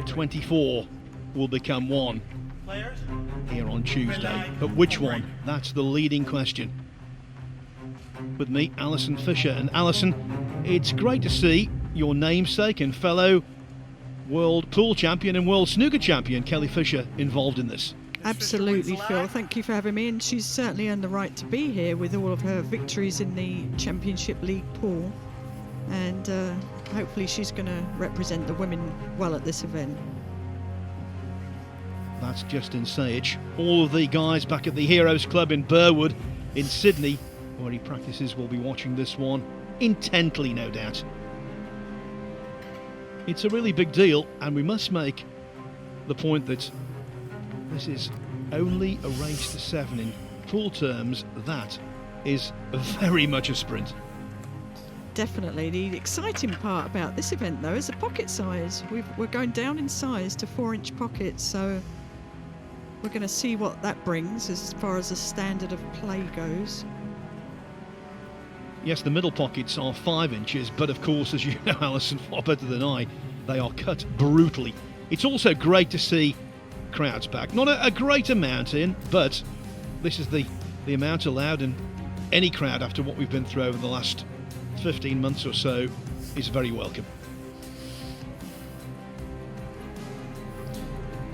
24 will become one here on Tuesday. But which one? That's the leading question. With me, Alison Fisher. And Alison, it's great to see your namesake and fellow world pool champion and world snooker champion Kelly Fisher involved in this. Absolutely, Phil. Thank you for having me. And she's certainly earned the right to be here with all of her victories in the Championship League pool. And hopefully she's going to represent the women well at this event. That's Justin Sajich. All of the guys back at the Heroes Club in Burwood in Sydney, where he practices, will be watching this one intently, no doubt. It's a really big deal, and we must make the point that this is only a race to 7 in pool terms. That is very much a sprint. Definitely. The exciting part about this event, though, is the pocket size. We're going down in size to 4-inch pockets, so we're going to see what that brings as far as the standard of play goes. Yes, the middle pockets are 5 inches, but of course, as you know, Alison, far better than I, they are cut brutally. It's also great to see crowds back. Not a great amount in, but this is the amount allowed, and any crowd after what we've been through over the last 15 months or so is very welcome.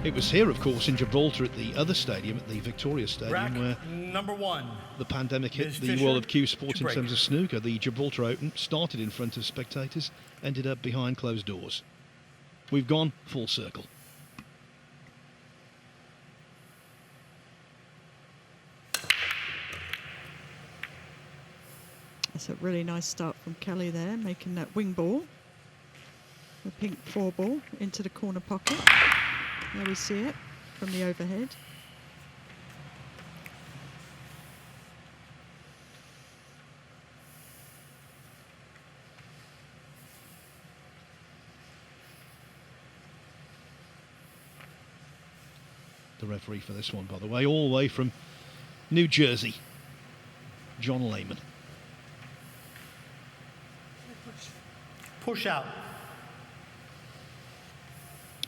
It was here, of course, in Gibraltar at the other stadium, at the Victoria Stadium, where number 1. The pandemic hit Ms. the Fisher, world of cue sports in break. terms of snooker. The Gibraltar Open started in front of spectators, ended up behind closed doors. We've gone full circle. That's a really nice start from Kelly there, making that wing ball. The pink 4 ball into the corner pocket. There we see it from the overhead. The referee for this one, by the way, all the way from New Jersey, John Lehman. Push out.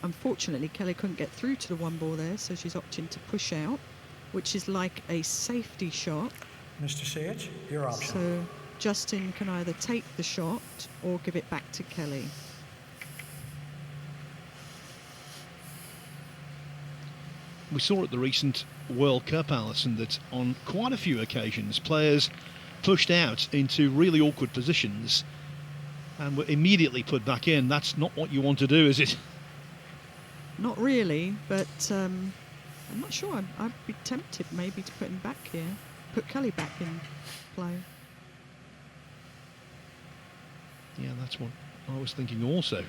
Unfortunately, Kelly couldn't get through to the 1 ball there, so she's opting to push out, which is like a safety shot. Mr. Sajich, your option. So Justin can either take the shot or give it back to Kelly. We saw at the recent World Cup, Alison, that on quite a few occasions players pushed out into really awkward positions and were immediately put back in. That's not what you want to do, is it? Not really, but I'm not sure. I'd be tempted maybe to put him back here, put Kelly back in play. Yeah, that's what I was thinking also.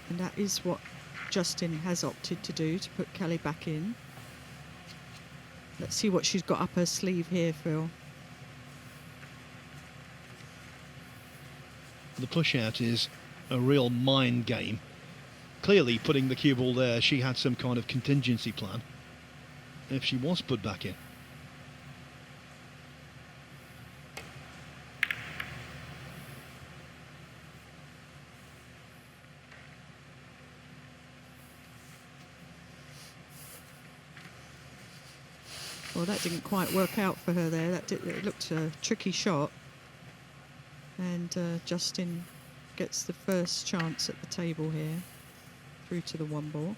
And that is what Justin has opted to do, to put Kelly back in. Let's see what she's got up her sleeve here, Phil. The push out is a real mind game. Clearly, putting the cue ball there, she had some kind of contingency plan if she was put back in. Well, that didn't quite work out for her there. It looked a tricky shot. And Justin gets the first chance at the table here, through to the 1 ball.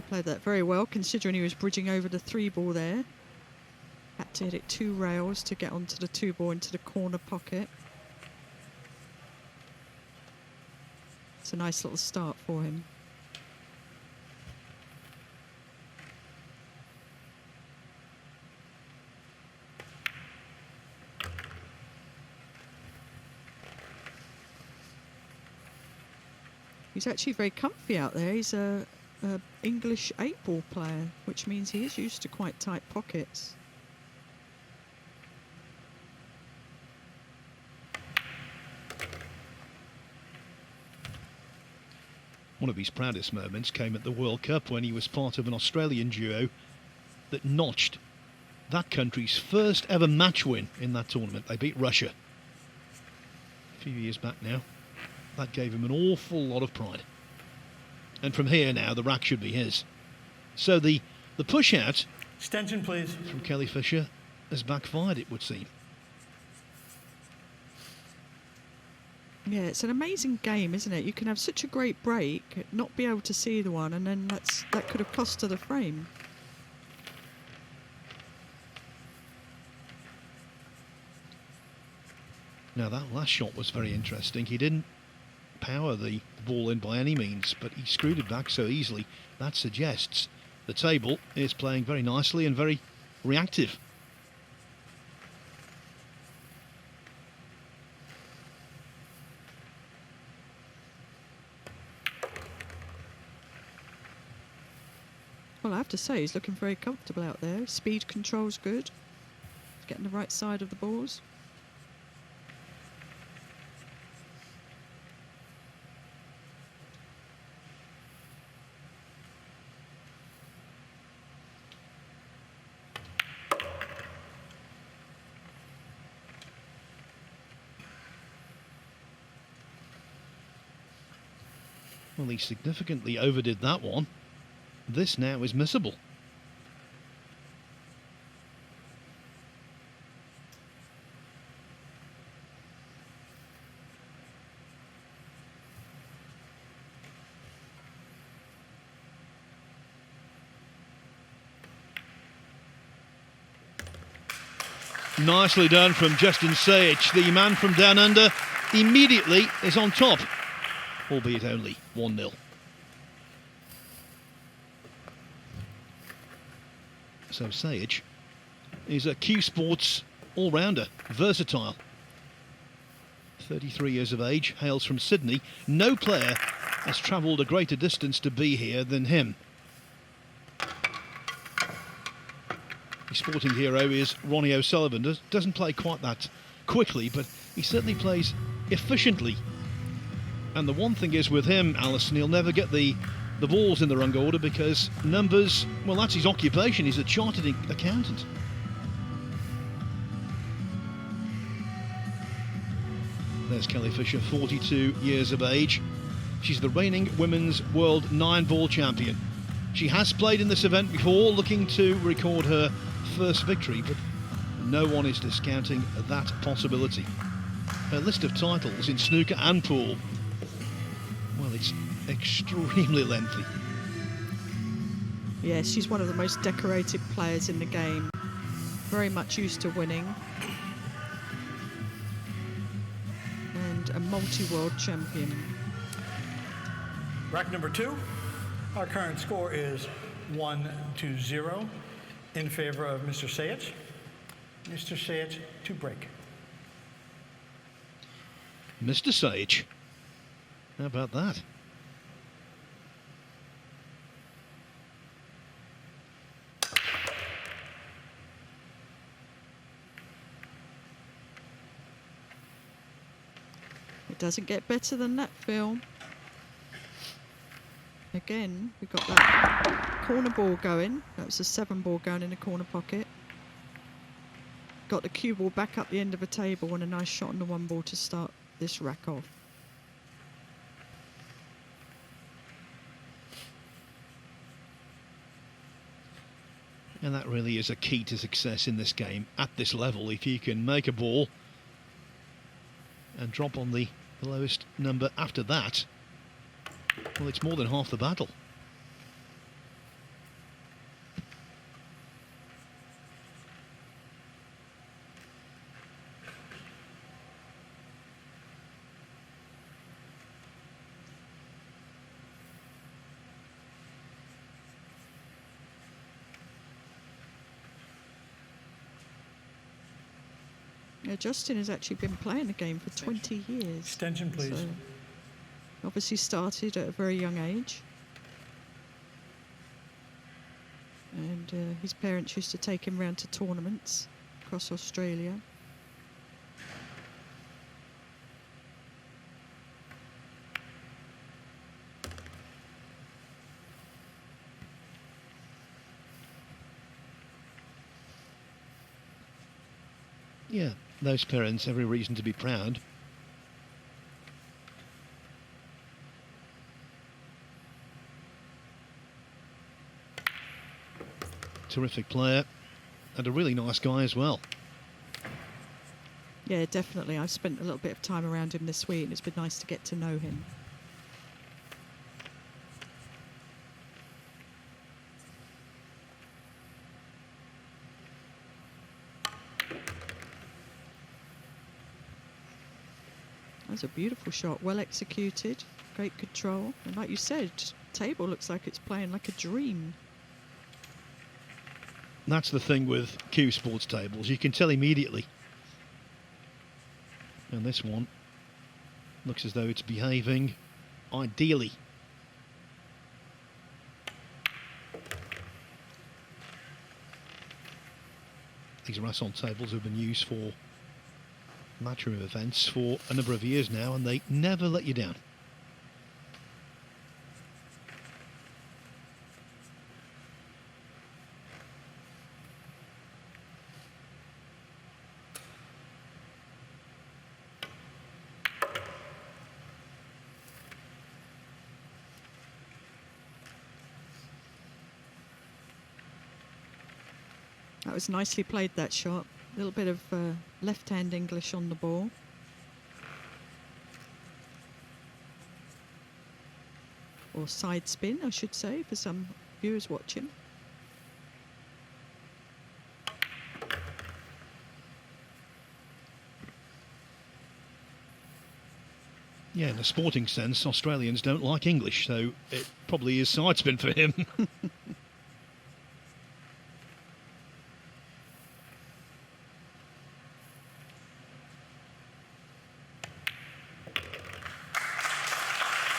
Played that very well, considering he was bridging over the 3 ball there. Had to hit it 2 rails to get onto the 2 ball into the corner pocket. It's a nice little start for him. He's actually very comfy out there. He's English 8-ball player, which means he is used to quite tight pockets. One of his proudest moments came at the World Cup when he was part of an Australian duo that notched that country's first ever match win in that tournament. They beat Russia a few years back now. That gave him an awful lot of pride. And from here now, the rack should be his. So the push out Extension, please. from Kelly Fisher has backfired, it would seem. Yeah, it's an amazing game, isn't it? You can have such a great break, not be able to see the one, and then that could have cost her the frame. Now that last shot was very interesting. He didn't power the ball in by any means, but he screwed it back so easily. That suggests the table is playing very nicely and very reactive. Well, I have to say, he's looking very comfortable out there. Speed control's good. He's getting the right side of the balls. Well, he significantly overdid that one. This now is missable. Nicely done from Justin Sajich. The man from down under immediately is on top, albeit only 1-0. So Sajich is a Q Sports all-rounder, versatile. 33 years of age, hails from Sydney. No player has travelled a greater distance to be here than him. His sporting hero is Ronnie O'Sullivan. Doesn't play quite that quickly, but he certainly plays efficiently. And the one thing is with him, Alison, he'll never get the balls in the wrong order because numbers, well, that's his occupation. He's a chartered accountant. There's Kelly Fisher, 42 years of age. She's the reigning women's world 9-ball champion. She has played in this event before, looking to record her first victory, but no one is discounting that possibility. Her list of titles in snooker and pool, well, it's extremely lengthy. Yes, she's one of the most decorated players in the game. Very much used to winning. And a multi-world champion. Rack number 2. Our current score is 1-0 in favor of Mr. Sajich. Mr. Sajich to break. Mr. Sajich. How about that? It doesn't get better than that, Phil. Again, we've got that corner ball going. That was a 7-ball going in the corner pocket. Got the cue ball back up the end of a table and a nice shot on the 1-ball to start this rack off. And that really is a key to success in this game at this level. If you can make a ball and drop on the lowest number after that, well, it's more than half the battle. Yeah, Justin has actually been playing the game for 20 years. Extension, please. So obviously started at a very young age. And his parents used to take him round to tournaments across Australia. Yeah, those parents, every reason to be proud. Terrific player and a really nice guy as well. Yeah, definitely. I've spent a little bit of time around him this week and it's been nice to get to know him. That's a beautiful shot, well executed, great control. And like you said, table looks like it's playing like a dream. That's the thing with Q Sports tables. You can tell immediately. And this one looks as though it's behaving ideally. These Rasson tables have been used for matchroom events for a number of years now, and they never let you down. That was nicely played, that shot. A little bit of left-hand English on the ball. Or side spin, I should say, for some viewers watching. Yeah, in a sporting sense, Australians don't like English, so it probably is side spin for him.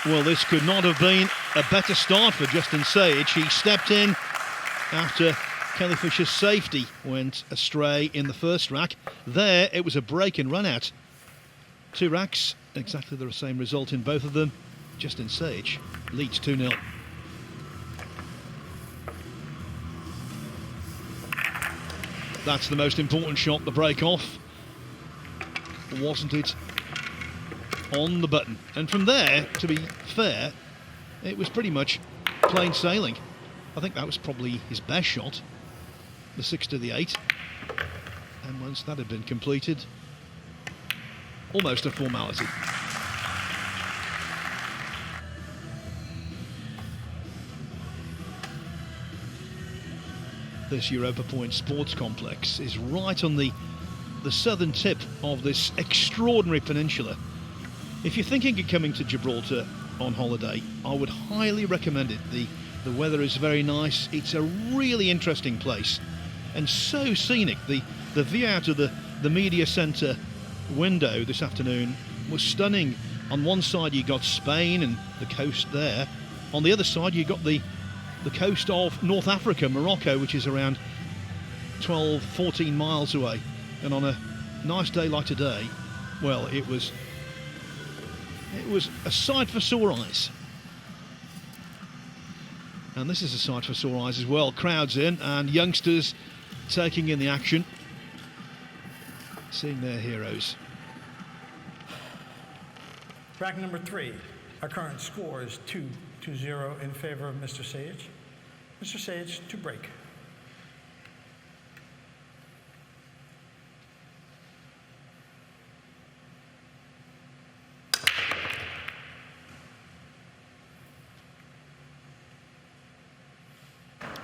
Well, this could not have been a better start for Justin Sajich. He stepped in after Kelly Fisher's safety went astray in the first rack. There, it was a break and run out. Two racks, exactly the same result in both of them. Justin Sajich leads 2-0. That's the most important shot, the break off. Wasn't it? On the button. And from there, to be fair, it was pretty much plain sailing. I think that was probably his best shot, the 6 to the 8. And once that had been completed, almost a formality. This Europa Point Sports Complex is right on the southern tip of this extraordinary peninsula. If you're thinking of coming to Gibraltar on holiday, I would highly recommend it. The weather is very nice. It's a really interesting place and so scenic. The view out of the media centre window this afternoon was stunning. On one side you got Spain and the coast there. On the other side you got the coast of North Africa, Morocco, which is around 12, 14 miles away. And on a nice day like today, well, it was a sight for sore eyes. And this is a sight for sore eyes as well. Crowds in and youngsters taking in the action, seeing their heroes. Rack number 3. Our current score is 2-0 in favor of Mr. Sajich. Mr. Sajich to break.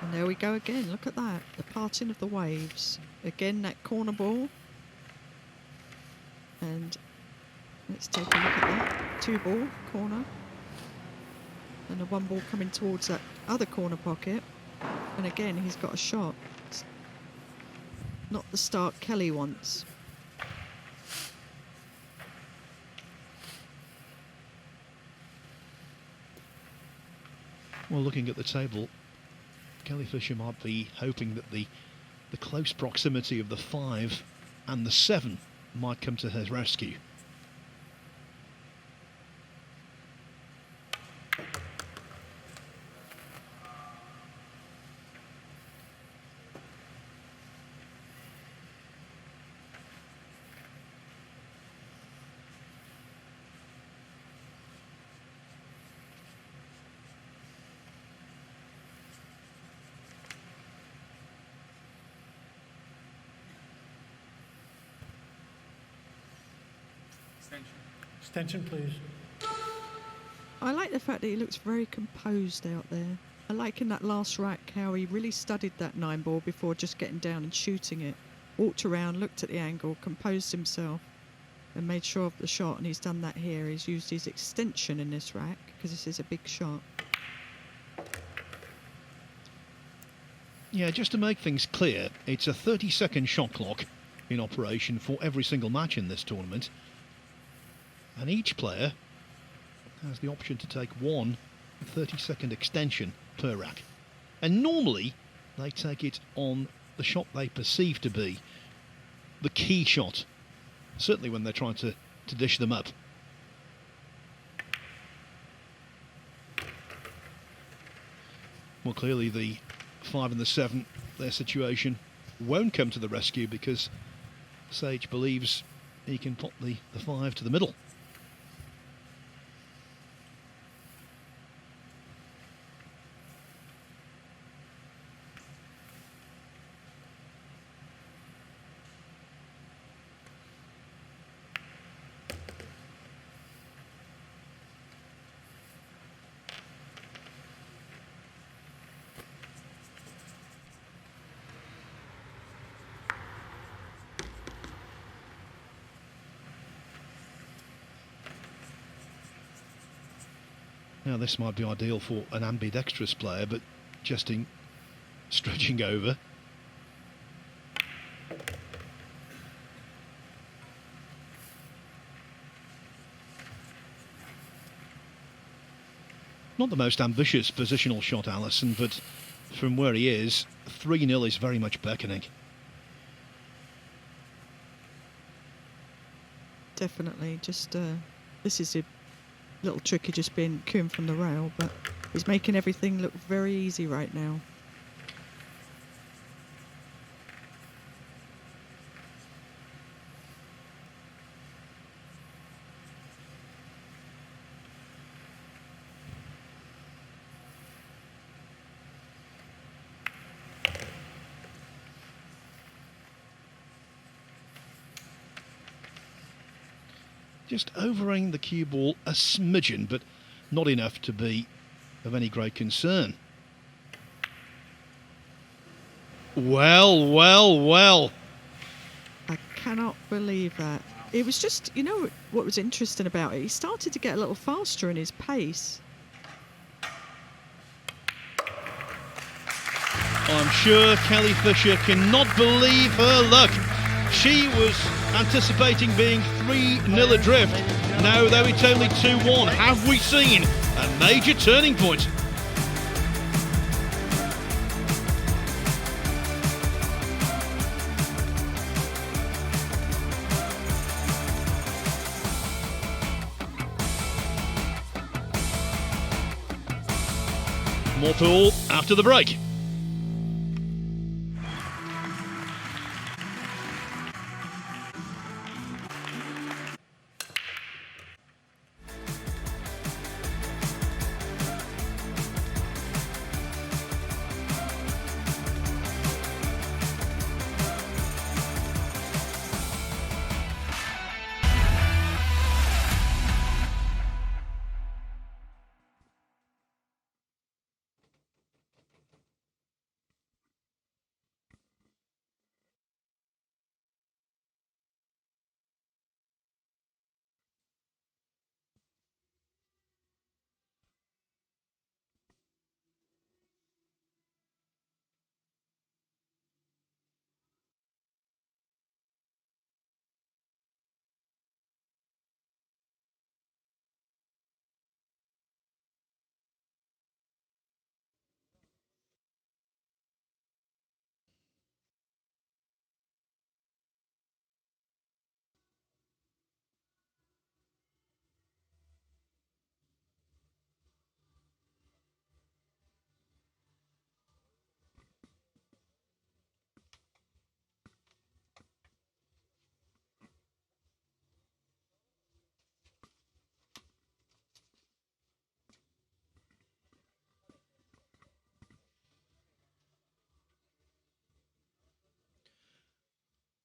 And there we go again. Look at that. The parting of the waves. Again, that corner ball. And let's take a look at that. 2-ball corner. And a 1 ball coming towards that other corner pocket. And again, he's got a shot. It's not the start Kelly wants. Well, looking at the table, Kelly Fisher might be hoping that the close proximity of the 5 and the 7 might come to her rescue. Extension, please. I like the fact that he looks very composed out there. I like in that last rack how he really studied that 9 ball before just getting down and shooting it. Walked around, looked at the angle, composed himself and made sure of the shot, and he's done that here. He's used his extension in this rack because this is a big shot. Yeah, just to make things clear, it's a 30-second shot clock in operation for every single match in this tournament. And each player has the option to take one 30-second extension per rack. And normally, they take it on the shot they perceive to be the key shot, certainly when they're trying to dish them up. Well, clearly the 5 and the 7, their situation won't come to the rescue because Sage believes he can pop the 5 to the middle. Now this might be ideal for an ambidextrous player, but Justin stretching over. Not the most ambitious positional shot, Alison, but from where he is, 3-0 is very much beckoning. Definitely. Just this is a little tricky, just being coon from the rail, but he's making everything look very easy right now. Just overing the cue ball a smidgen, but not enough to be of any great concern. Well, well, well. I cannot believe that. It was just, you know what was interesting about it? He started to get a little faster in his pace. I'm sure Kelly Fisher cannot believe her luck. She was anticipating being 3-0 adrift. Now, though it's only 2-1, have we seen a major turning point? More pool after the break.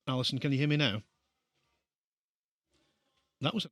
Alison, can you hear me now? That was...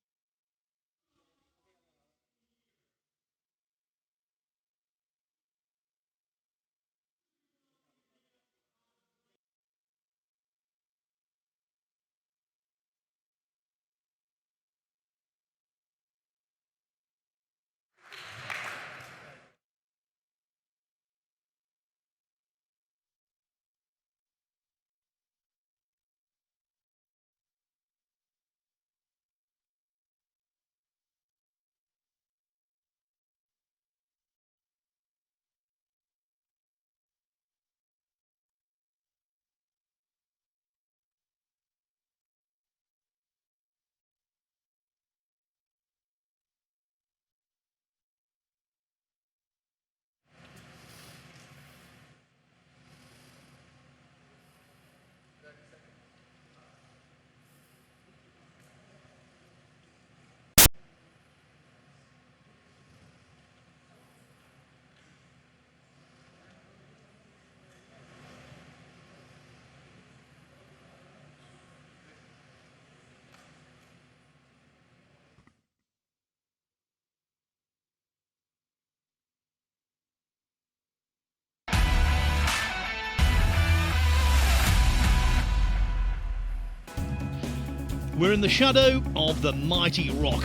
We're in the shadow of the mighty rock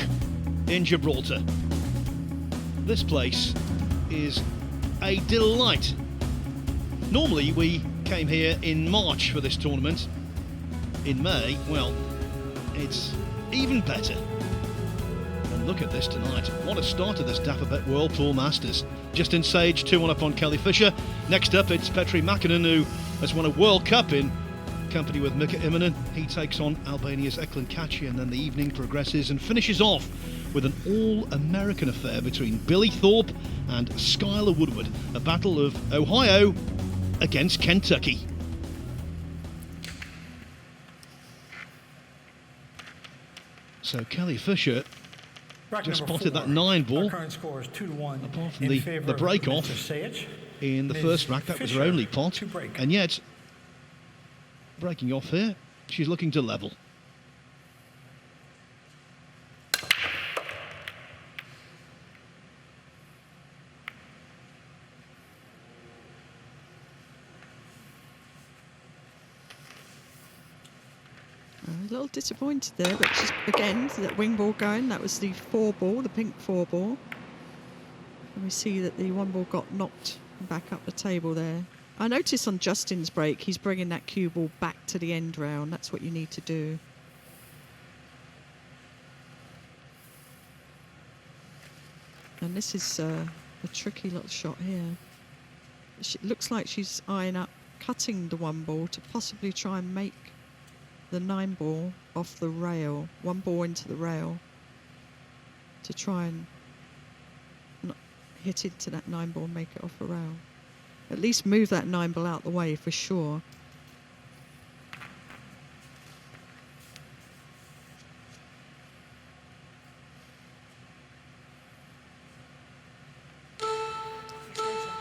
in Gibraltar. This place is a delight. Normally we came here in March for this tournament. In May, well, it's even better. And look at this tonight. What a start to this Dapperbet World Tour Masters. Justin Sajich 2-1 up on Kelly Fisher. Next up it's Petri Makinen, who has won a World Cup in company with Mika Immonen. He takes on Albania's Eklund Kaci, and then the evening progresses and finishes off with an all-American affair between Billy Thorpe and Skylar Woodward, a battle of Ohio against Kentucky. So Kelly Fisher just spotted that 9 ball. Our current score is 2-1. Apart from the break-off in the first rack, that was her only pot, and yet breaking off here, she's looking to level. A little disappointed there, but just again, that wing ball going. That was the 4 ball, the pink 4 ball. And we see that the 1 ball got knocked back up the table there. I noticed on Justin's break, he's bringing that cue ball back to the end round. That's what you need to do. And this is a tricky little shot here. It looks like she's eyeing up cutting the 1 ball to possibly try and make the 9 ball off the rail. 1 ball into the rail to try and not hit into that 9 ball and make it off the rail. At least move that 9 ball out the way for sure.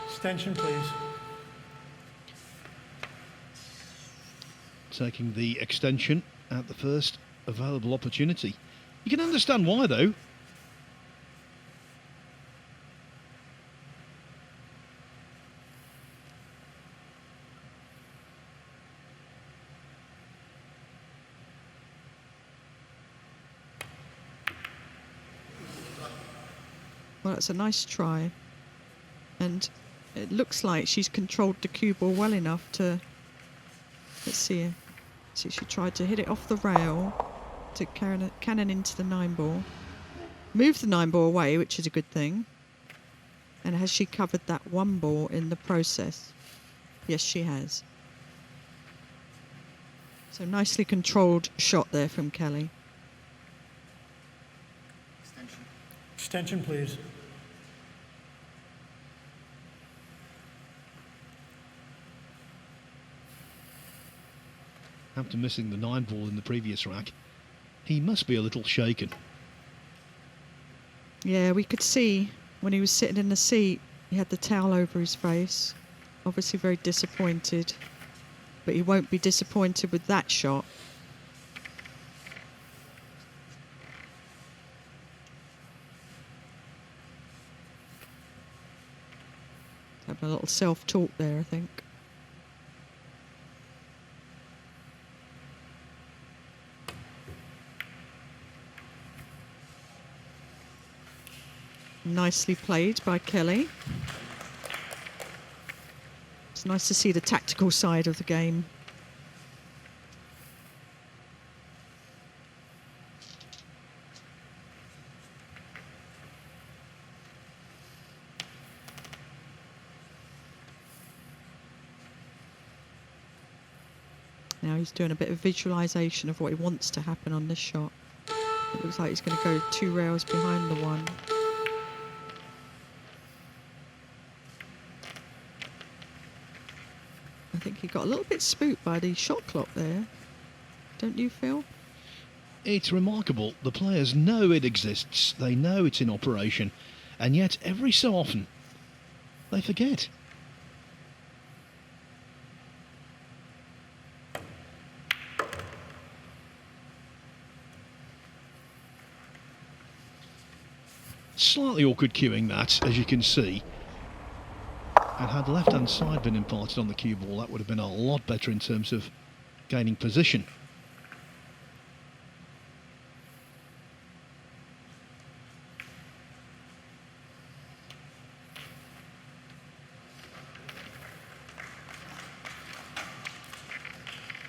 Extension, please. Taking the extension at the first available opportunity. You can understand why, though. Well, it's a nice try, and it looks like she's controlled the cue ball well enough to, let's see, she tried to hit it off the rail to cannon into the 9 ball, move the 9 ball away, which is a good thing. And has she covered that 1 ball in the process? Yes, she has. So nicely controlled shot there from Kelly. Extension, please. After missing the 9 ball in the previous rack, he must be a little shaken. Yeah, we could see when he was sitting in the seat, he had the towel over his face. Obviously very disappointed. but he won't be disappointed with that shot. Having a little self-talk there, I think. Nicely played by Kelly. It's nice to see the tactical side of the game. Now he's doing a bit of visualization of what he wants to happen on this shot. It looks like he's going to go 2 rails behind the one. I think he got a little bit spooked by the shot clock there. Don't you, Phil? It's remarkable. The players know it exists. They know it's in operation. And yet, every so often, they forget. Slightly awkward cueing that, as you can see. And had the left-hand side been imparted on the cue ball, that would have been a lot better in terms of gaining position.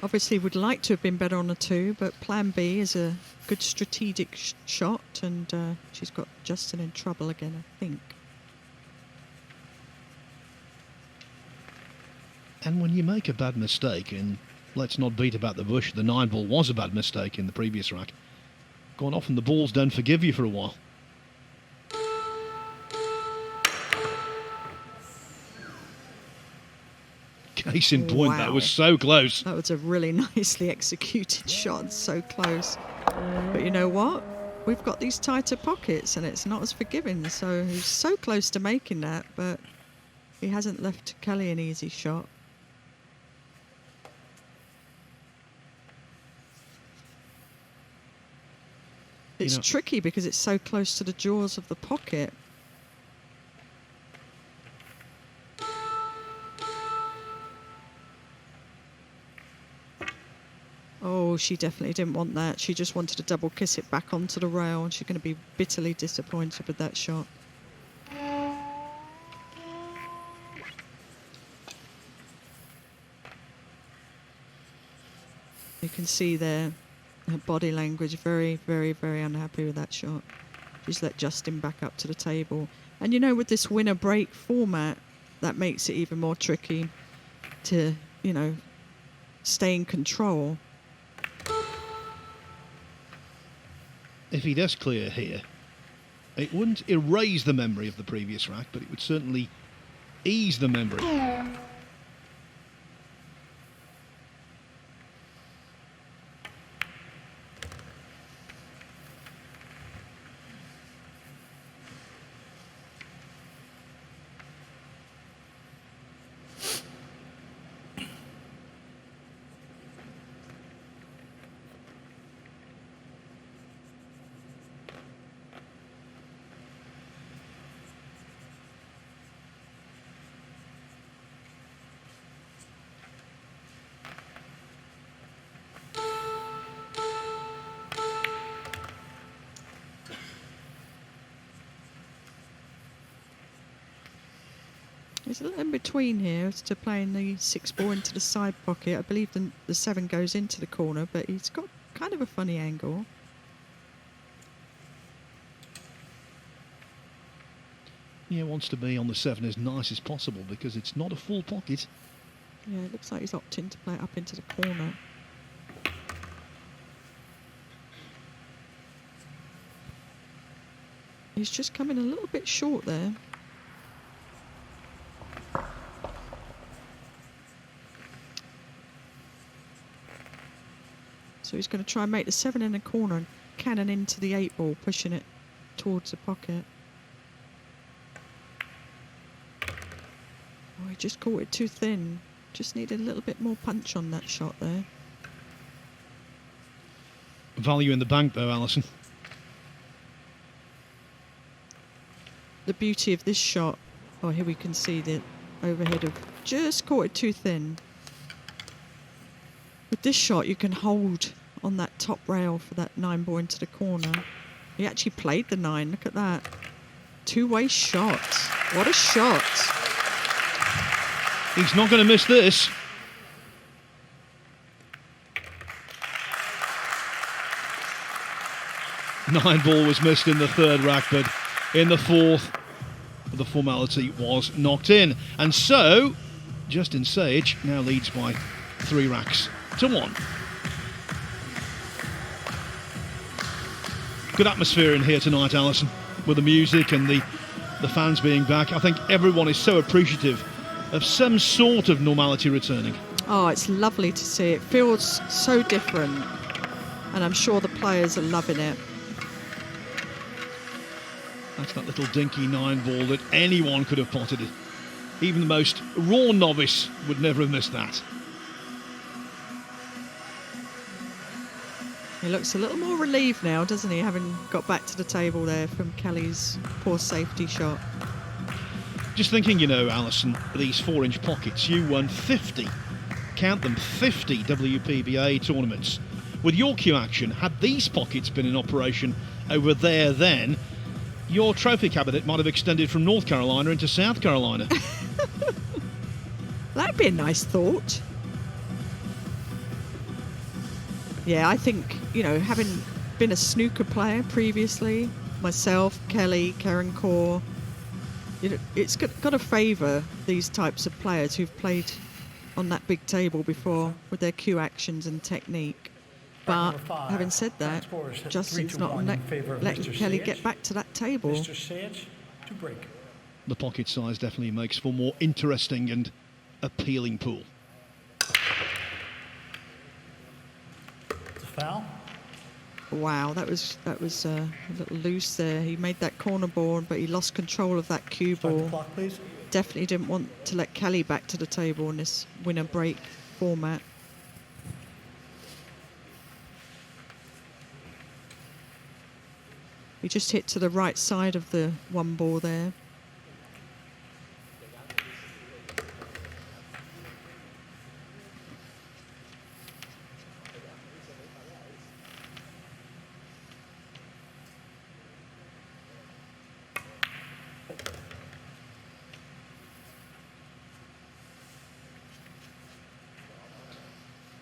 Obviously would like to have been better on the 2, but plan B is a good strategic shot, and she's got Justin in trouble again, I think. And when you make a bad mistake, and let's not beat about the bush, the 9 ball was a bad mistake in the previous rack. Quite often the balls don't forgive you for a while. Case in point, that was so close. That was a really nicely executed shot, so close. But you know what? We've got these tighter pockets and it's not as forgiving. So he's so close to making that, but he hasn't left Kelly an easy shot. It's tricky because it's so close to the jaws of the pocket. Oh, she definitely didn't want that. She just wanted to double kiss it back onto the rail, and she's going to be bitterly disappointed with that shot. You can see there her body language, very, very, very unhappy with that shot. She's let Justin back up to the table. And you know, with this winner break format, that makes it even more tricky to, you know, stay in control. If he does clear here, it wouldn't erase the memory of the previous rack, but it would certainly ease the memory. He's a little in between here as to playing the 6 ball into the side pocket. I believe the 7 goes into the corner, but he's got kind of a funny angle. Yeah, wants to be on the 7 as nice as possible because it's not a full pocket. Yeah, it looks like he's opting to play it up into the corner. He's just coming a little bit short there. So he's going to try and make the 7 in the corner and cannon into the 8 ball, pushing it towards the pocket. Oh, he just caught it too thin. Just needed a little bit more punch on that shot there. Value in the bank, though, Alison. The beauty of this shot, oh, here we can see the overhead of just caught it too thin. With this shot, you can hold on that top rail for that 9-ball into the corner. He actually played the 9. Look at that. Two-way shot. What a shot. He's not going to miss this. Nine ball was missed in the third rack, but in the fourth, the formality was knocked in. And so, Justin Sajich now leads by 3 racks to 1. Good atmosphere in here tonight, Alison, with the music and the fans being back. I think everyone is so appreciative of some sort of normality returning. Oh, it's lovely to see. It feels so different, and I'm sure the players are loving it. That's that little dinky 9-ball that anyone could have potted it. Even the most raw novice would never have missed that. He looks a little more relieved now, doesn't he, having got back to the table there from Kelly's poor safety shot. Just thinking, you know, Alison, these 4-inch pockets, you won 50, count them, 50 WPBA tournaments. With your cue action, had these pockets been in operation over there then, your trophy cabinet might have extended from North Carolina into South Carolina. That'd be a nice thought. Yeah, I think, you know, having been a snooker player previously, myself, Kelly, Karen Kaur, you know, it's got to favour these types of players who've played on that big table before with their cue actions and technique. But having said that, Justin's not letting Kelly get back to that table. Mr. Sajich to break. The pocket size definitely makes for more interesting and appealing pool. It's a foul. Wow, that was a little loose there. He made that corner ball, but he lost control of that cue Start the ball. clock, please. Definitely didn't want to let Kelly back to the table in this winner break format. He just hit to the right side of the 1-ball there.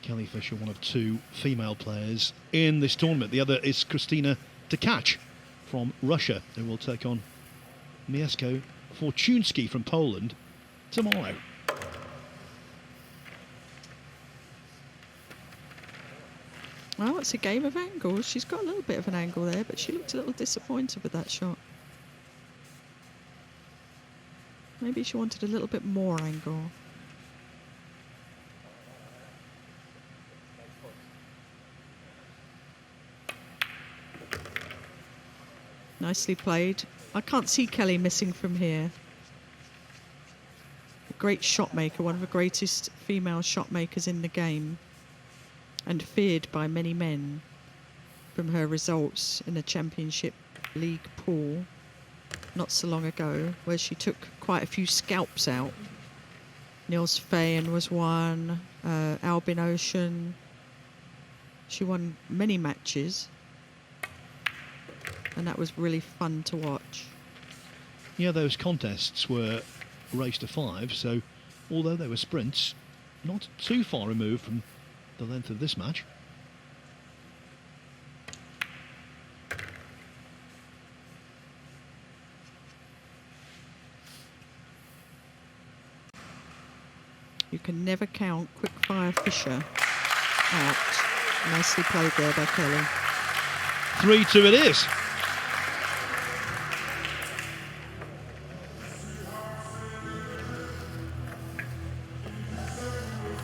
Kelly Fisher, one of 2 female players in this tournament. The other is Kristina Tkach from Russia, who will take on Mieszko Fortuński from Poland tomorrow. Well, it's a game of angles. She's got a little bit of an angle there, but she looked a little disappointed with that shot. Maybe she wanted a little bit more angle. Nicely played. I can't see Kelly missing from here. A great shot maker, one of the greatest female shot makers in the game, and feared by many men from her results in the Championship League pool not so long ago, where she took quite a few scalps out. Niels Fayen was one, Albin Ocean. She won many matches, and that was really fun to watch. Yeah, those contests were race to 5, so although they were sprints, not too far removed from the length of this match. You can never count Quickfire Fisher out. Nicely played there by Kelly. 3-2 it is.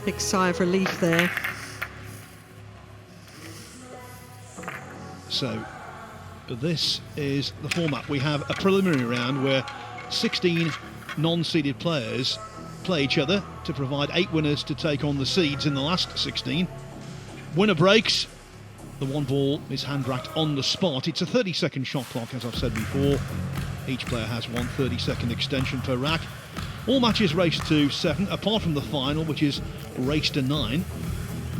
Big sigh of relief there. So, but this is the format. We have a preliminary round where 16 non-seeded players play each other to provide 8 winners to take on the seeds in the last 16. Winner breaks. The 1 ball is hand-racked on the spot. It's a 30-second shot clock, as I've said before. Each player has one 30-second extension per rack. All matches race to 7, apart from the final, which is race to 9.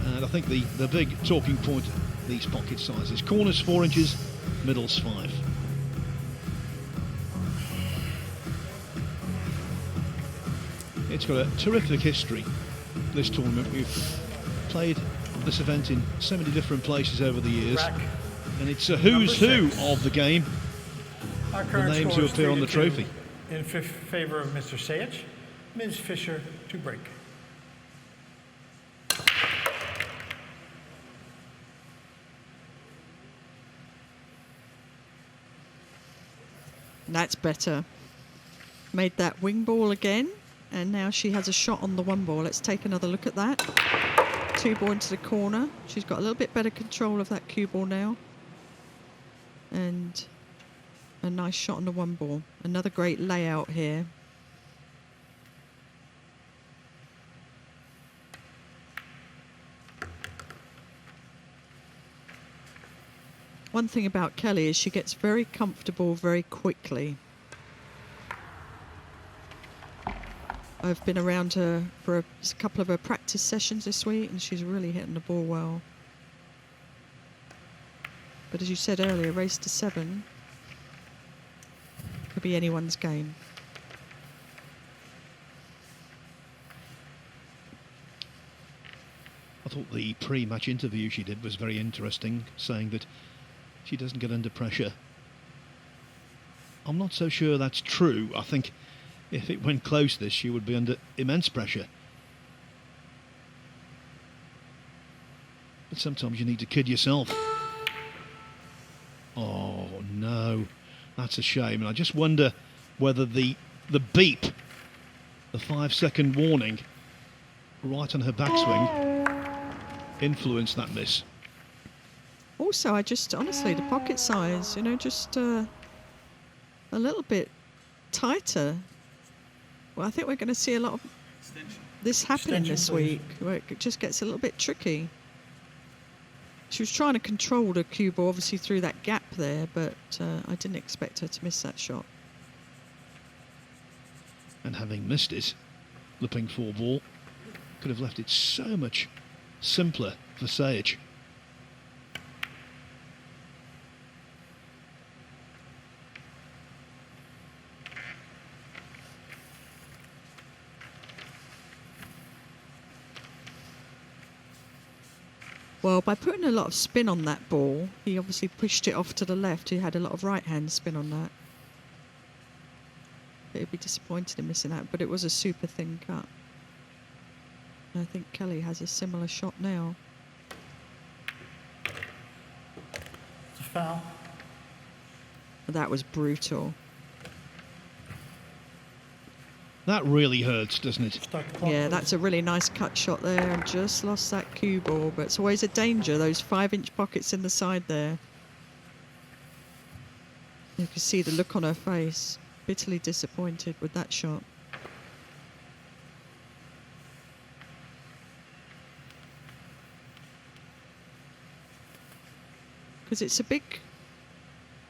And I think the big talking point of these pocket sizes: corners 4 inches, middles 5. It's got a terrific history, this tournament. We've played this event in so many different places over the years, and it's a who's who of the game, the names who appear on the trophy. In favor of Mr. Sajich, Ms. Fisher to break. That's better. Made that wing ball again, and now she has a shot on the 1 ball. Let's take another look at that. 2 ball into the corner. She's got a little bit better control of that cue ball now. And a nice shot on the 1 ball. Another great layout here. One thing about Kelly is she gets very comfortable very quickly. I've been around her for a couple of her practice sessions this week, and she's really hitting the ball well. But as you said earlier, race to 7 could be anyone's game. I thought the pre-match interview she did was very interesting, saying that she doesn't get under pressure. I'm not so sure that's true. I think if it went close this, she would be under immense pressure. But sometimes you need to kid yourself. Oh no, that's a shame. And I just wonder whether the beep, the 5-second warning right on her backswing, influenced that miss. Also, I just, honestly, the pocket size, you know, just a little bit tighter. Well, I think we're going to see a lot of this happening this week, where it just gets a little bit tricky. She was trying to control the cue ball, obviously, through that gap there, but I didn't expect her to miss that shot. And having missed it, the pink 4 ball could have left it so much simpler for Sajich. Well, by putting a lot of spin on that ball, he obviously pushed it off to the left. He had a lot of right-hand spin on that. He'd be disappointed in missing that, but it was a super thin cut. And I think Kelly has a similar shot now. It's a foul. That was brutal. That really hurts, doesn't it? Start the clock, Yeah, please. that's a really nice cut shot there. And just lost that cue ball, but it's always a danger, those 5-inch pockets in the side there. You can see the look on her face, bitterly disappointed with that shot. Because it's a big,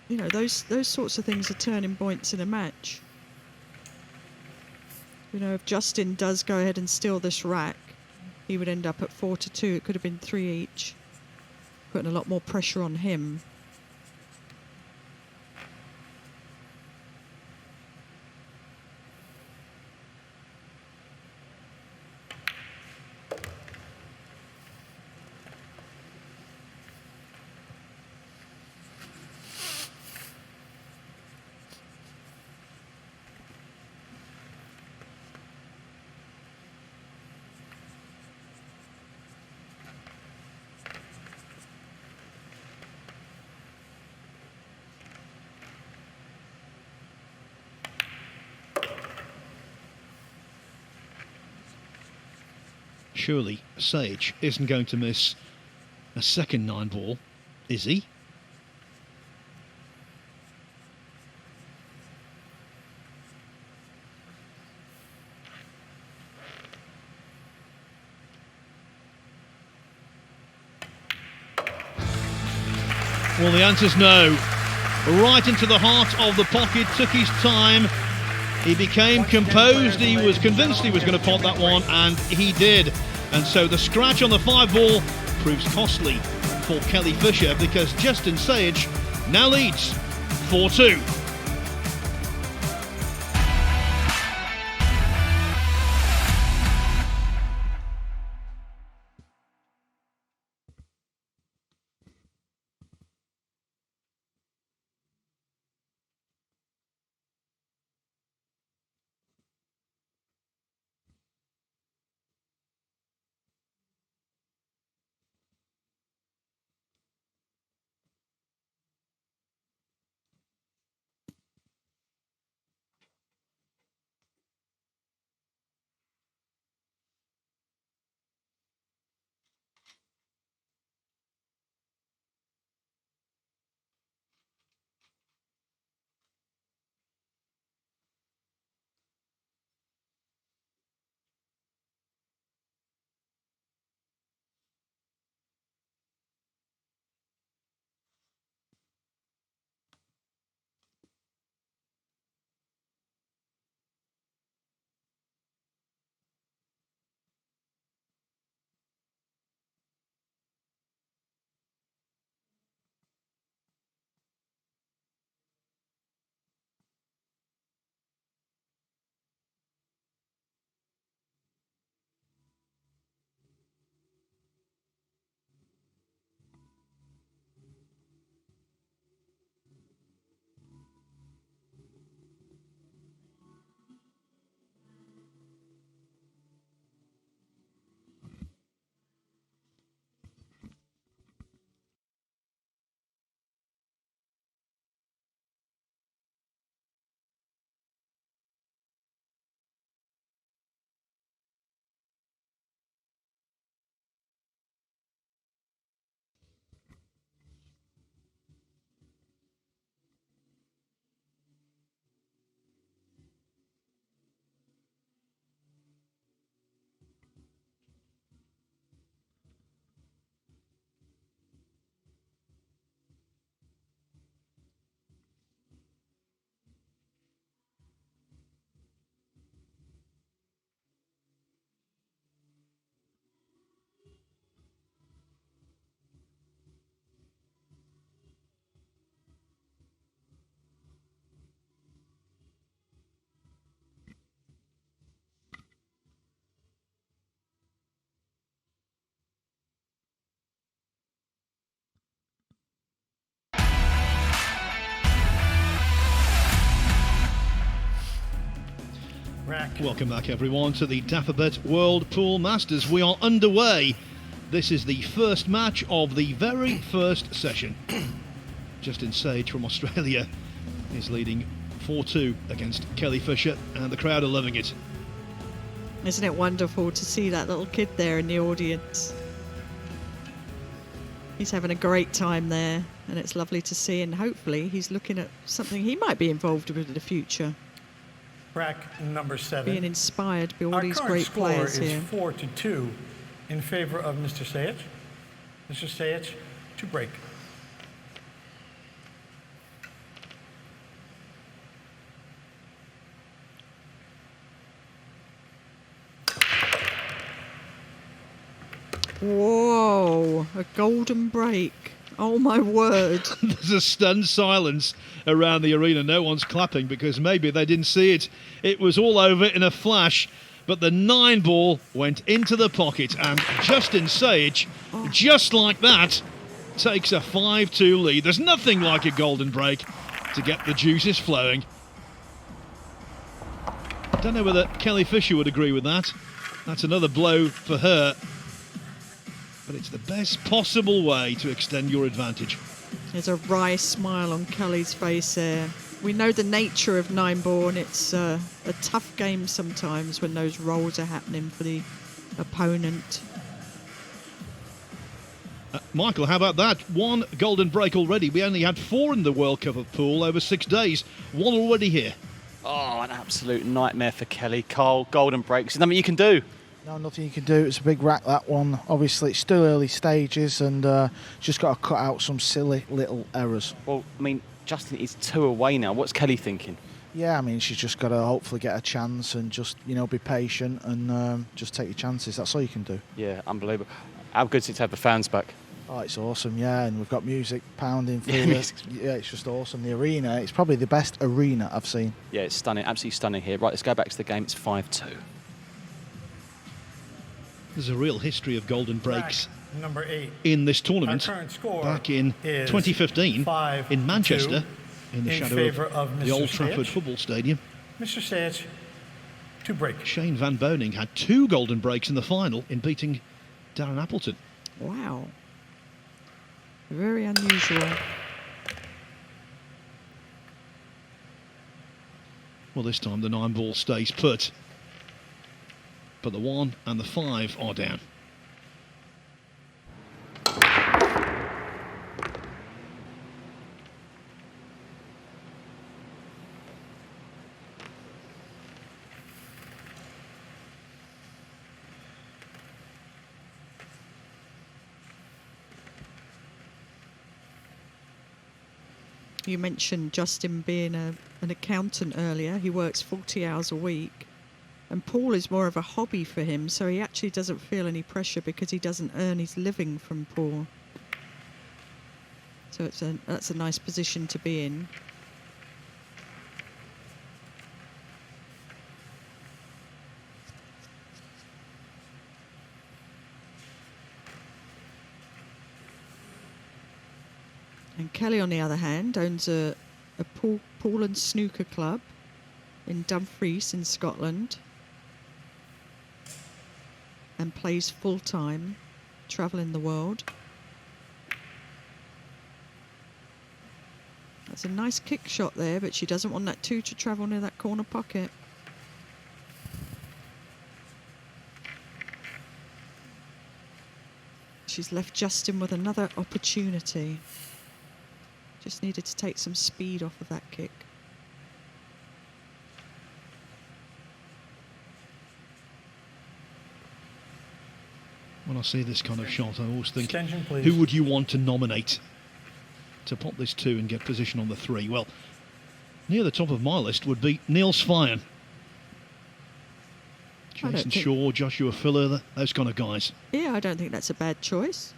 you know, those sorts of things are turning points in a match. You know, if Justin does go ahead and steal this rack, he would end up at 4-2. It could have been 3 each, putting a lot more pressure on him. Surely Sajich isn't going to miss a second 9 ball, is he? Well, the answer's no. Right into the heart of the pocket, took his time. He became composed. He was convinced he was going to pot that one, and he did. And so the scratch on the 5 ball proves costly for Kelly Fisher, because Justin Sajich now leads 4-2. Welcome back, everyone, to the Dapperbet World Pool Masters. We are underway. This is the first match of the very first session. Justin Sajich from Australia is leading 4-2 against Kelly Fisher, and the crowd are loving it. Isn't it wonderful to see that little kid there in the audience? He's having a great time there, and it's lovely to see, and hopefully he's looking at something he might be involved with in the future. Rack number 7. Being inspired by all these great players here. Our current score is 4-2 in favor of Mr. Sajich. Mr. Sajich to break. Whoa, a golden break. Oh my word. There's a stunned silence around the arena. No one's clapping because maybe they didn't see it. It was all over in a flash, but the 9 ball went into the pocket, and Justin Sajich, just like that, takes a 5-2 lead. There's nothing like a golden break to get the juices flowing. I don't know whether Kelly Fisher would agree with that. That's another blow for her. But it's the best possible way to extend your advantage. There's a wry smile on Kelly's face there. We know the nature of 9-ball, and it's a tough game sometimes when those rolls are happening for the opponent. Michael, how about that? 1 golden break already. We only had 4 in the World Cup of Pool over 6 days. 1 already here. Oh, an absolute nightmare for Kelly. Carl, golden breaks. There's nothing you can do. No, nothing you can do. It's a big rack, that one. Obviously, it's still early stages, and just got to cut out some silly little errors. Well, I mean, Justin is 2 away now. What's Kelly thinking? Yeah, I mean, she's just got to hopefully get a chance and just, be patient and just take your chances. That's all you can do. Yeah, unbelievable. How good is it to have the fans back? Oh, it's awesome, yeah, and we've got music pounding through Yeah, it. Yeah, it's just awesome. The arena, it's probably the best arena I've seen. Yeah, it's stunning, absolutely stunning here. Right, let's go back to the game. It's 5-2. There's a real history of golden breaks Number 8. in this tournament. Our current score Back in is 2015 5-2 in Manchester, in the in shadow favour of of the Mr. Old Trafford Sajich. football stadium. Mr. Sajich to break. Shane Van Boning had 2 golden breaks in the final in beating Darren Appleton. Wow. Very unusual. Well, this time the 9 ball stays put, but the 1 and the 5 are down. You mentioned Justin being an accountant earlier. He works 40 hours a week. And pool is more of a hobby for him, so he actually doesn't feel any pressure because he doesn't earn his living from pool. So that's a nice position to be in. And Kelly, on the other hand, owns a pool and snooker club in Dumfries in Scotland and plays full-time, travelling the world. That's a nice kick shot there, but she doesn't want that 2 to travel near that corner pocket. She's left Justin with another opportunity. Just needed to take some speed off of that kick. When I see this kind of shot, I always think, Extension, please. who would you want to nominate to pop this 2 and get position on the 3? Well, near the top of my list would be Neil Svian, I don't Jason think- Shaw, Joshua Filler, those kind of guys. Yeah, I don't think that's a bad choice.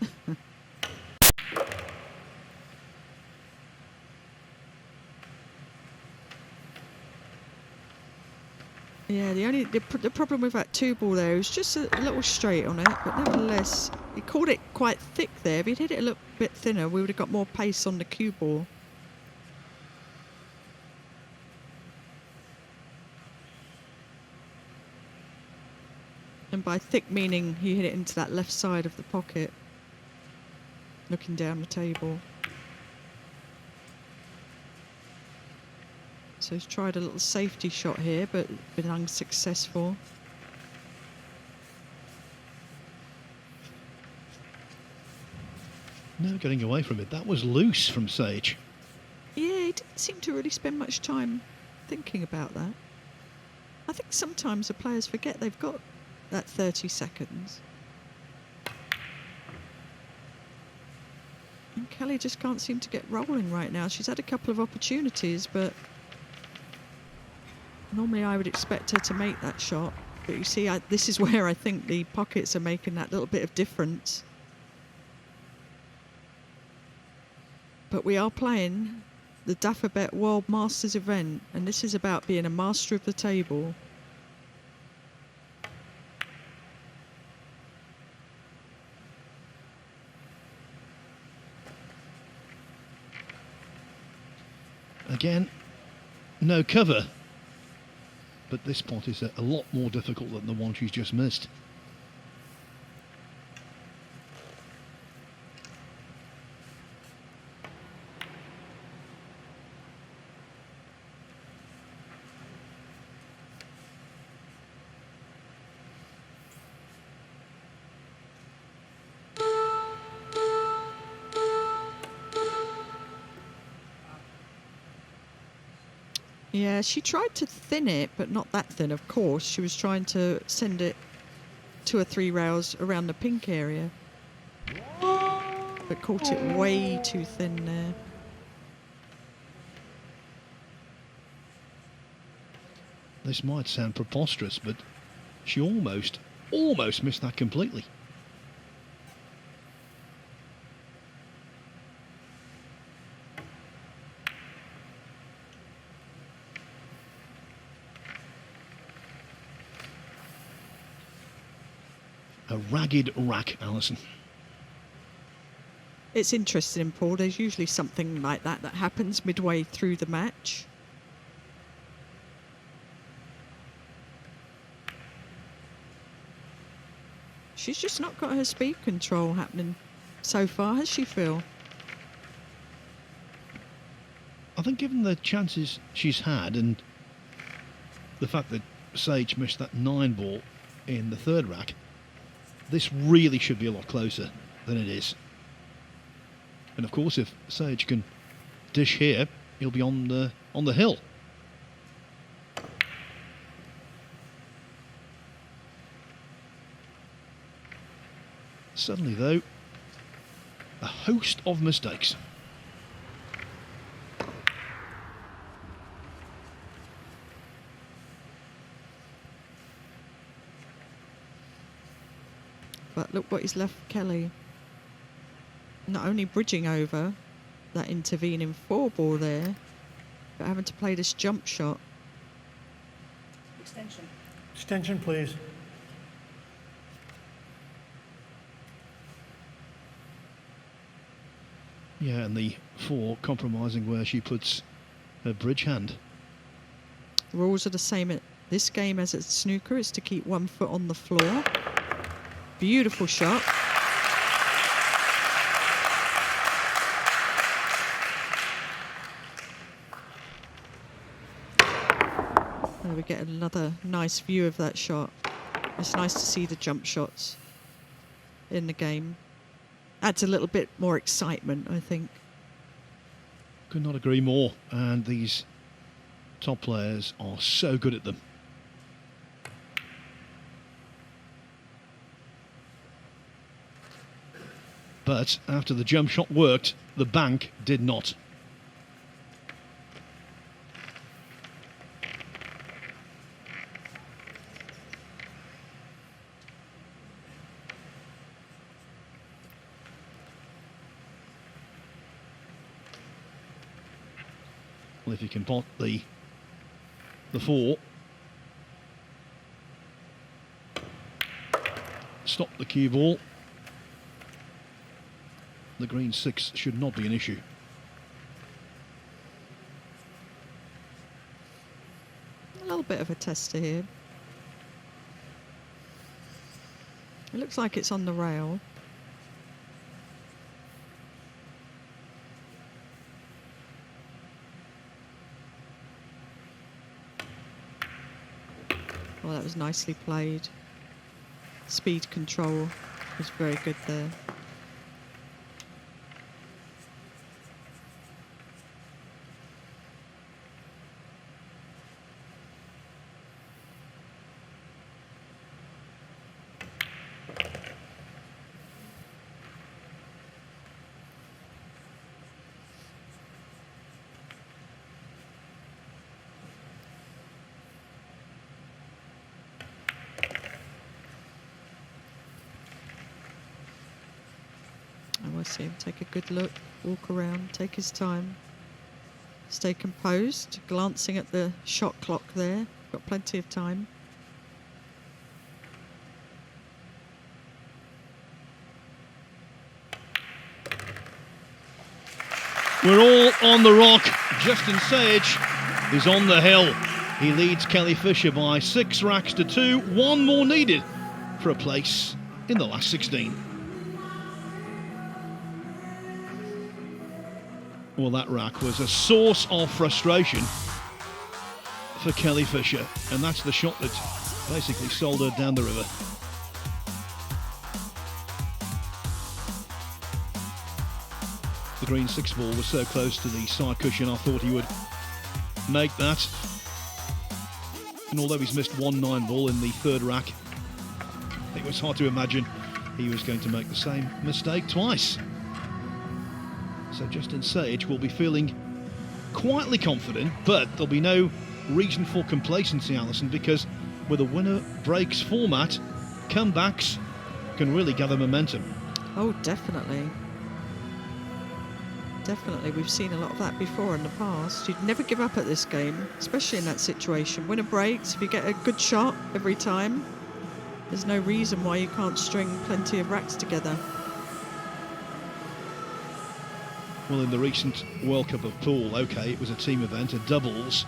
Yeah, the problem with that 2 ball there is just a little straight on it, but nevertheless, he caught it quite thick there. If he'd hit it a little bit thinner, we would have got more pace on the cue ball. And by thick meaning he hit it into that left side of the pocket, looking down the table. So he's tried a little safety shot here, but been unsuccessful. No getting away from it. That was loose from Sage. Yeah, he didn't seem to really spend much time thinking about that. I think sometimes the players forget they've got that 30 seconds. And Kelly just can't seem to get rolling right now. She's had a couple of opportunities, but normally I would expect her to make that shot. But you see, this is where I think the pockets are making that little bit of difference. But we are playing the Dafabet World Masters event, and this is about being a master of the table. Again, no cover. But this pot is a lot more difficult than the one she's just missed. Yeah, she tried to thin it, but not that thin, of course. She was trying to send it 2 or 3 rails around the pink area. But caught it way too thin there. This might sound preposterous, but she almost missed that completely. A ragged rack, Alison. It's interesting, Paul. There's usually something like that happens midway through the match. She's just not got her speed control happening so far, has she, Phil? I think given the chances she's had and the fact that Sage missed that 9 ball in the third rack, this really should be a lot closer than it is. And of course, if Sage can dish here, he'll be on the hill. Suddenly, though, a host of mistakes. But look what he's left Kelly. Not only bridging over that intervening 4 ball there, but having to play this jump shot. Extension. Extension, please. Yeah, and the 4 compromising where she puts her bridge hand. The rules are the same at this game as at snooker. It's to keep 1 foot on the floor. Beautiful shot. There we get another nice view of that shot. It's nice to see the jump shots in the game. Adds a little bit more excitement, I think. Could not agree more. And these top players are so good at them. But after the jump shot worked, the bank did not. Well, if you can pot the 4, stop the cue ball, the green 6 should not be an issue. A little bit of a tester here. It looks like it's on the rail. Well, that was nicely played. Speed control was very good there. I see him take a good look, walk around, take his time, stay composed, glancing at the shot clock there. Got plenty of time. We're all on the rock. Justin Sajich is on the hill. He leads Kelly Fisher by 6 racks to 2. 1 more needed for a place in the last 16. Well, that rack was a source of frustration for Kelly Fisher, and that's the shot that basically sold her down the river. The green 6 ball was so close to the side cushion, I thought he would make that. And although he's missed 1 9 ball in the third rack, It was hard to imagine he was going to make the same mistake twice. So Justin Sajich will be feeling quietly confident, but there'll be no reason for complacency, Alison, because with a winner breaks format, comebacks can really gather momentum. Oh, definitely. Definitely. We've seen a lot of that before in the past. You'd never give up at this game, especially in that situation. Winner breaks, if you get a good shot every time, there's no reason why you can't string plenty of racks together. Well, in the recent World Cup of Pool, okay, it was a team event, a doubles,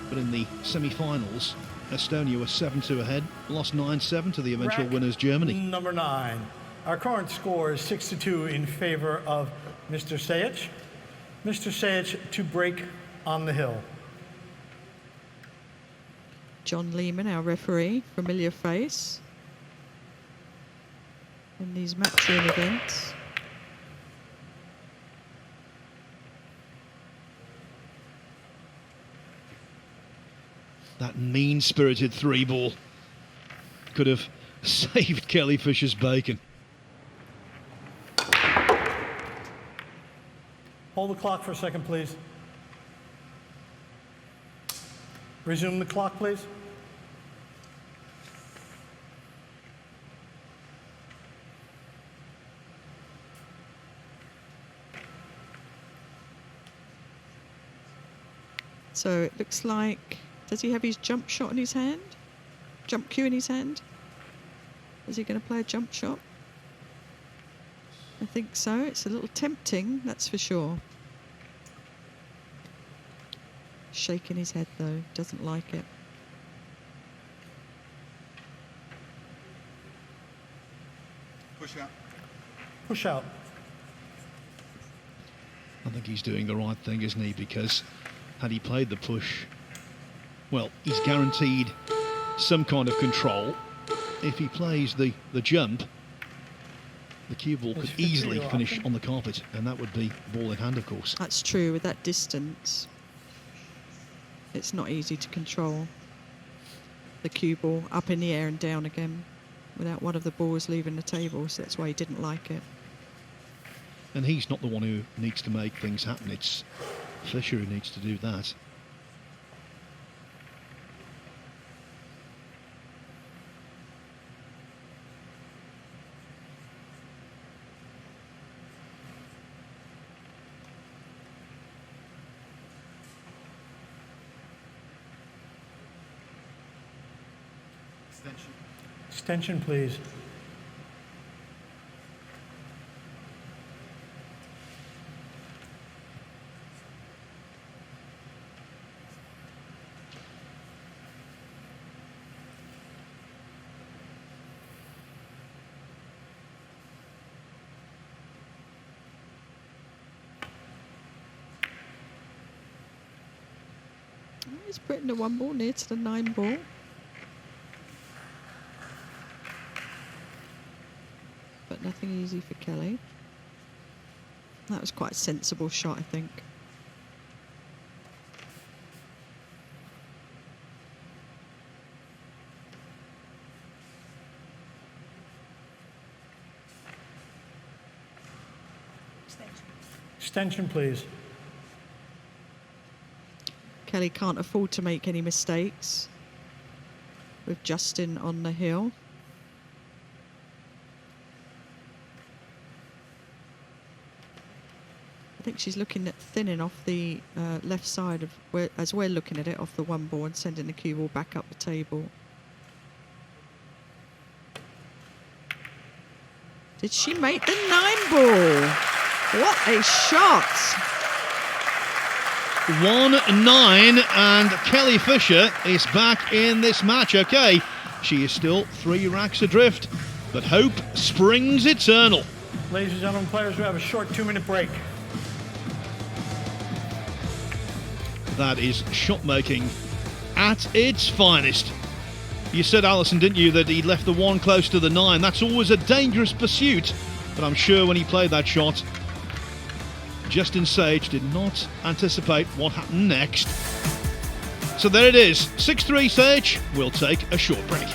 but in the semi-finals, Estonia was 7-2 ahead, lost 9-7 to the eventual Rack winners, Germany. Number 9. Our current score is 6-2 in favor of Mr. Sajich. Mr. Sajich to break on the hill. John Lehman, our referee, familiar face in these matchroom events. That mean-spirited 3-ball could have saved Kelly Fisher's bacon. Hold the clock for a second, please. Resume the clock, please. So it looks like, does he have his jump shot in his hand? Jump cue in his hand? Is he going to play a jump shot? I think so. It's a little tempting, that's for sure. Shaking his head though, doesn't like it. Push out. Push out. I think he's doing the right thing, isn't he? Because had he played the push, well, he's guaranteed some kind of control. If he plays the jump, the cue ball could easily finish on the carpet, and that would be ball in hand, of course. That's true, with that distance. It's not easy to control the cue ball up in the air and down again without one of the balls leaving the table, so that's why he didn't like it. And he's not the one who needs to make things happen. It's Fisher who needs to do that. Extension. Extension, please. He's putting the 1 ball near to the 9 ball. But nothing easy for Kelly. That was quite a sensible shot, I think. Extension, please. Kelly can't afford to make any mistakes with Justin on the hill. I think she's looking at thinning off the left side of where, as we're looking at it, off the 1 ball and sending the cue ball back up the table. Did she make the 9 ball? What a shot! 1-9, and Kelly Fisher is back in this match. Okay, she is still 3 racks adrift, but hope springs eternal. Ladies and gentlemen, players, we have a short 2-minute break. That is shot making at its finest. You said, Alison, didn't you, that he left the 1 close to the 9. That's always a dangerous pursuit, but I'm sure when he played that shot, Justin Sajich did not anticipate what happened next. So there it is, 6-3 Sajich. We'll take a short break.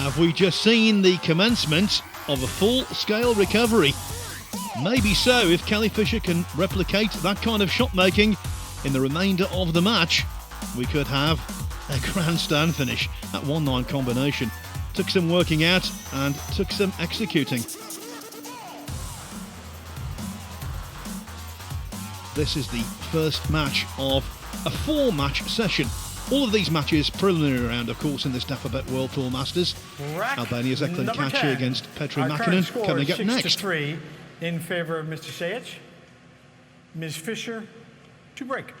Have we just seen the commencement of a full-scale recovery? Maybe so. If Kelly Fisher can replicate that kind of shot making in the remainder of the match, we could have a grandstand finish. That 1-9 combination took some working out and took some executing. This is the first match of a 4-match session. All of these matches preliminary round, of course, in this Dapperbet World Tour Masters. Rack Albania's Eklund number Kaci 10. against Petri Our current Makinen score coming is up 6 next. to 3 in favor of Mr. Sajich. Ms. Fisher to break.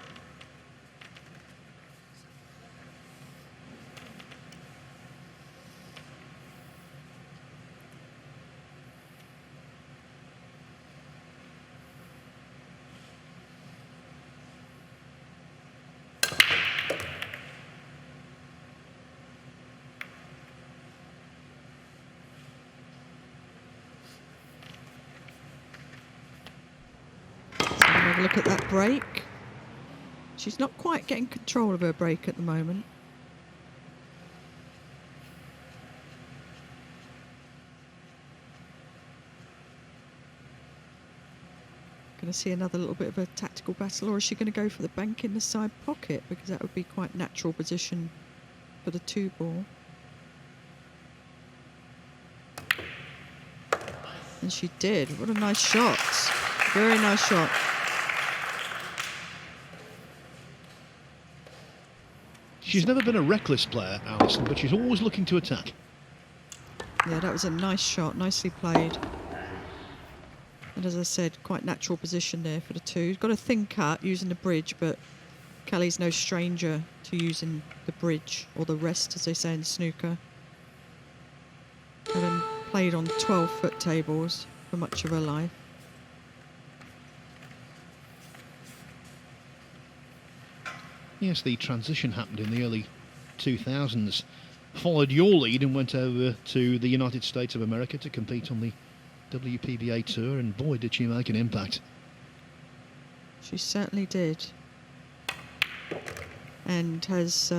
Have a look at that break. She's not quite getting control of her break at the moment. Going to see another little bit of a tactical battle, or is she going to go for the bank in the side pocket? Because that would be quite natural position for the 2-ball. And she did. What a nice shot. Very nice shot. She's never been a reckless player, Alison, but she's always looking to attack. Yeah, that was a nice shot. Nicely played. And as I said, quite natural position there for the 2. Got a thin cut using the bridge, but Kelly's no stranger to using the bridge, or the rest, as they say in snooker. Having played on 12-foot tables for much of her life. Yes, the transition happened in the early 2000s. Followed your lead and went over to the United States of America to compete on the WPBA Tour, and boy, did she make an impact. She certainly did. And has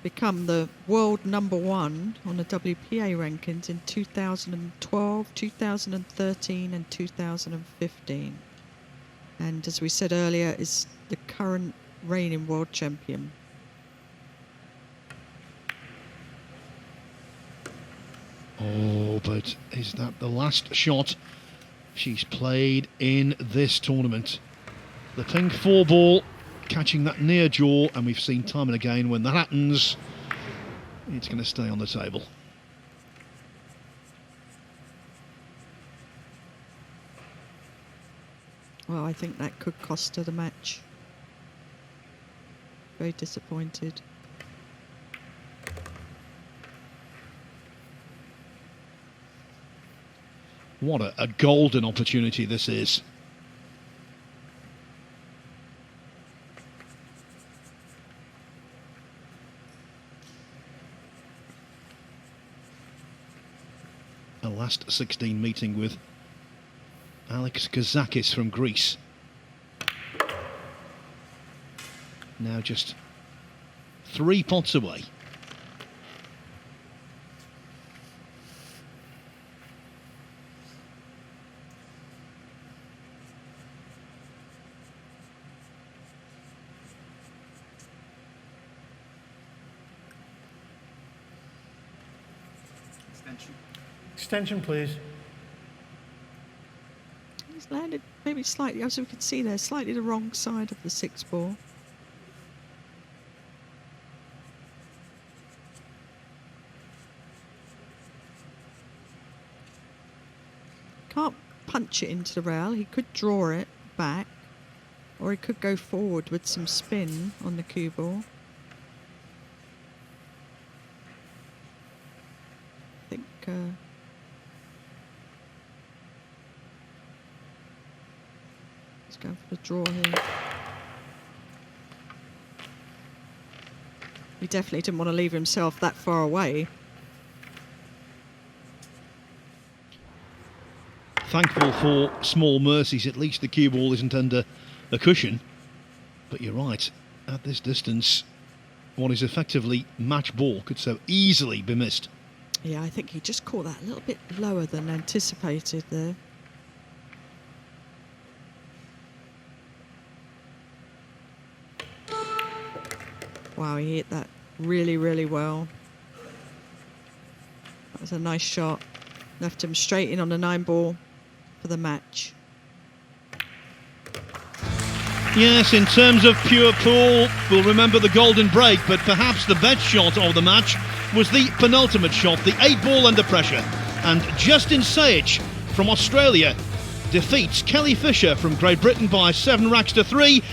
become the world #1 on the WPA rankings in 2012, 2013 and 2015. And as we said earlier, is the current reigning world champion. Oh, but is that the last shot she's played in this tournament? The pink 4-ball catching that near jaw, and we've seen time and again when that happens, it's going to stay on the table. Well, I think that could cost her the match. Very disappointed. What a golden opportunity this is. A last 16 meeting with Alex Kazakis from Greece. Now just 3 pots away. Extension. Extension, please. He's landed maybe slightly, as we can see there, slightly the wrong side of the 6-ball. Can't punch it into the rail. He could draw it back, or he could go forward with some spin on the cue ball. I think he's going for the draw here. He definitely didn't want to leave himself that far away. Thankful for small mercies, at least the cue ball isn't under a cushion. But you're right, at this distance, what is effectively match ball could so easily be missed. Yeah, I think he just caught that a little bit lower than anticipated there. Wow, he hit that really, really well. That was a nice shot. Left him straight in on the 9-ball for the match. Yes, in terms of pure pool, we'll remember the golden break, but perhaps the best shot of the match was the penultimate shot, the 8-ball under pressure. And Justin Sajich from Australia defeats Kelly Fisher from Great Britain by 7 racks to 3.